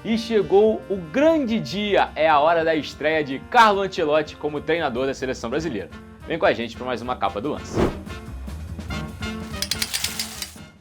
E chegou o grande dia, é a hora da estreia de Carlo Ancelotti como treinador da seleção brasileira. Vem com a gente para mais uma Capa do Lance.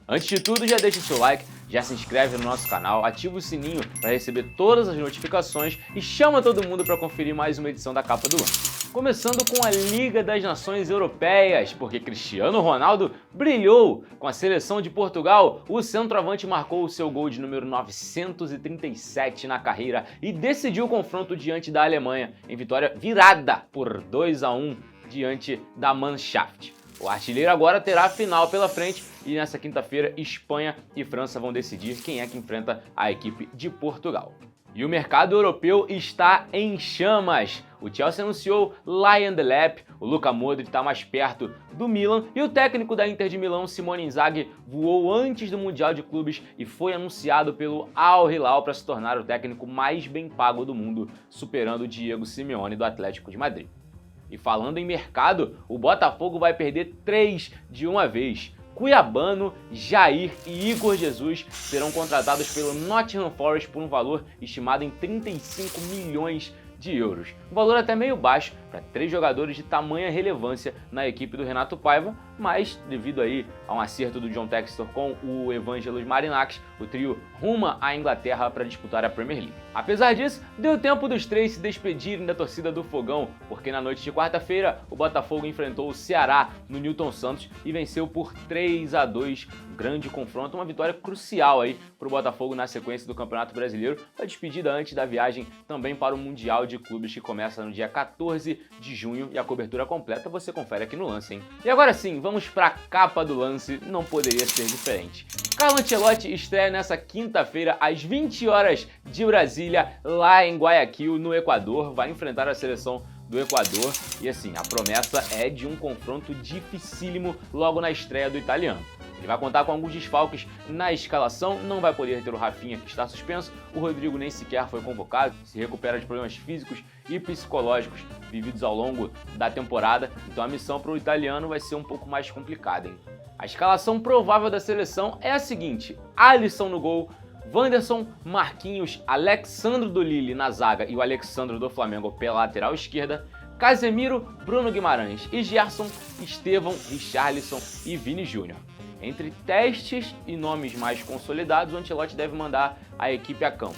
Antes de tudo, já deixa o seu like, já se inscreve no nosso canal, ativa o sininho para receber todas as notificações e chama todo mundo para conferir mais uma edição da Capa do Lance. Começando com a Liga das Nações Europeias, porque Cristiano Ronaldo brilhou com a seleção de Portugal. O centroavante marcou o seu gol de número 937 na carreira e decidiu o confronto diante da Alemanha, em vitória virada por 2-1 diante da Mannschaft. O artilheiro agora terá a final pela frente e nessa quinta-feira Espanha e França vão decidir quem é que enfrenta a equipe de Portugal. E o mercado europeu está em chamas. O Chelsea anunciou Lion Delap, o Luka Modric está mais perto do Milan e o técnico da Inter de Milão, Simone Inzaghi, voou antes do Mundial de Clubes e foi anunciado pelo Al Hilal para se tornar o técnico mais bem pago do mundo, superando o Diego Simeone do Atlético de Madrid. E falando em mercado, o Botafogo vai perder 3 de uma vez. Cuiabano, Jair e Igor Jesus serão contratados pelo Nottingham Forest por um valor estimado em 35 milhões de euros. Um valor até meio baixo para 3 jogadores de tamanha relevância na equipe do Renato Paiva, mas devido aí a um acerto do John Textor com o Evangelos Marinakis, o trio ruma à Inglaterra para disputar a Premier League. Apesar disso, deu tempo dos 3 se despedirem da torcida do Fogão, porque na noite de quarta-feira o Botafogo enfrentou o Ceará no Newton Santos e venceu por 3-2, grande confronto, uma vitória crucial aí para o Botafogo na sequência do Campeonato Brasileiro, a despedida antes da viagem também para o Mundial de Clubes que começa no dia 14 de junho e a cobertura completa você confere aqui no Lance, hein? E agora sim, vamos para a Capa do Lance, não poderia ser diferente. Carlo Ancelotti estreia nessa quinta-feira às 20 horas de Brasília, lá em Guayaquil, no Equador, vai enfrentar a seleção do Equador e assim, a promessa é de um confronto dificílimo logo na estreia do italiano. Ele vai contar com alguns desfalques na escalação, não vai poder ter o Rafinha, que está suspenso, o Rodrigo nem sequer foi convocado, se recupera de problemas físicos e psicológicos vividos ao longo da temporada, então a missão para o italiano vai ser um pouco mais complicada, hein? A escalação provável da seleção é a seguinte: Alisson no gol, Wanderson, Marquinhos, Alexandro do Lille na zaga e o Alexandro do Flamengo pela lateral esquerda, Casemiro, Bruno Guimarães e Gerson, Estevão, Richarlison e Vini Júnior. Entre testes e nomes mais consolidados, o Ancelotti deve mandar a equipe a campo.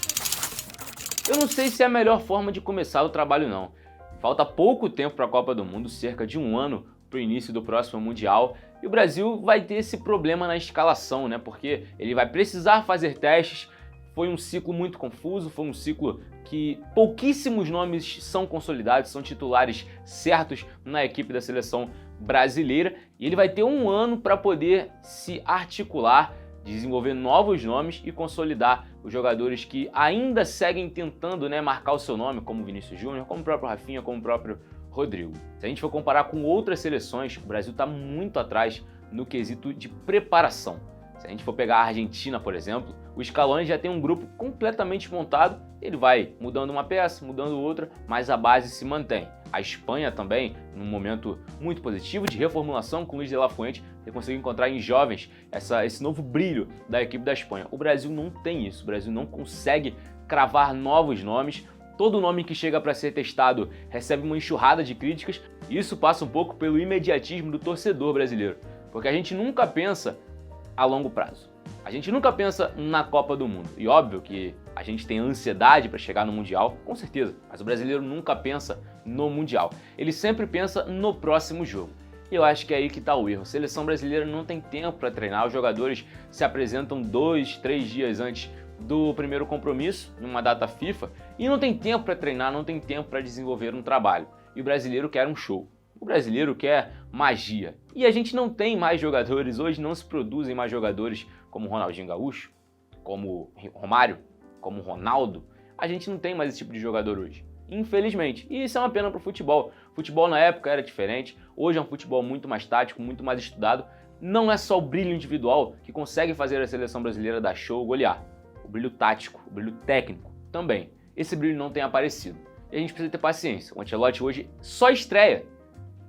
Eu não sei se é a melhor forma de começar o trabalho não. Falta pouco tempo para a Copa do Mundo, cerca de um ano para o início do próximo Mundial, e o Brasil vai ter esse problema na escalação, né? Porque ele vai precisar fazer testes. Foi um ciclo muito confuso, foi um ciclo que pouquíssimos nomes são consolidados, são titulares certos na equipe da seleção brasileira, e ele vai ter um ano para poder se articular, desenvolver novos nomes e consolidar os jogadores que ainda seguem tentando, né, marcar o seu nome, como Vinícius Júnior, como o próprio Rafinha, como o próprio Rodrigo. Se a gente for comparar com outras seleções, o Brasil está muito atrás no quesito de preparação. Se a gente for pegar a Argentina, por exemplo, o Scaloni já tem um grupo completamente montado, ele vai mudando uma peça, mudando outra, mas a base se mantém. A Espanha também, num momento muito positivo de reformulação com o Luis de la Fuente, ele conseguiu encontrar em jovens esse novo brilho da equipe da Espanha. O Brasil não tem isso, o Brasil não consegue cravar novos nomes. Todo nome que chega para ser testado recebe uma enxurrada de críticas, e isso passa um pouco pelo imediatismo do torcedor brasileiro, porque a gente nunca pensa a longo prazo. A gente nunca pensa na Copa do Mundo. E óbvio que a gente tem ansiedade para chegar no Mundial, com certeza, mas o brasileiro nunca pensa no Mundial. Ele sempre pensa no próximo jogo. E eu acho que é aí que está o erro. A seleção brasileira não tem tempo para treinar, os jogadores se apresentam 2, 3 dias antes do primeiro compromisso, numa data FIFA, e não tem tempo para treinar, não tem tempo para desenvolver um trabalho. E o brasileiro quer um show. O brasileiro quer magia. E a gente não tem mais jogadores, hoje não se produzem mais jogadores como Ronaldinho Gaúcho, como Romário, como Ronaldo. A gente não tem mais esse tipo de jogador hoje, infelizmente. E isso é uma pena para o futebol. O futebol na época era diferente, hoje é um futebol muito mais tático, muito mais estudado. Não é só o brilho individual que consegue fazer a seleção brasileira dar show, golear. O brilho tático, o brilho técnico também. Esse brilho não tem aparecido. E a gente precisa ter paciência. O Ancelotti hoje só estreia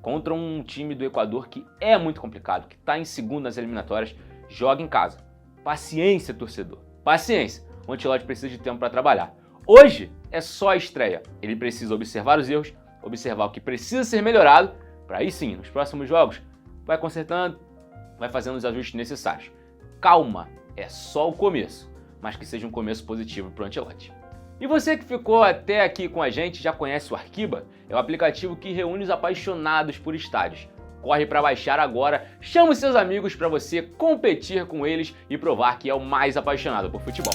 contra um time do Equador que é muito complicado, que está em segundo nas eliminatórias, joga em casa. Paciência, torcedor. Paciência. o Ancelotti precisa de tempo para trabalhar. Hoje é só a estreia. Ele precisa observar os erros, observar o que precisa ser melhorado, para aí sim, nos próximos jogos, vai consertando, vai fazendo os ajustes necessários. Calma, é só o começo, mas que seja um começo positivo para o Ancelotti. E você que ficou até aqui com a gente já conhece o Arquiba? É o aplicativo que reúne os apaixonados por estádios. Corre para baixar agora, chama os seus amigos para você competir com eles e provar que é o mais apaixonado por futebol.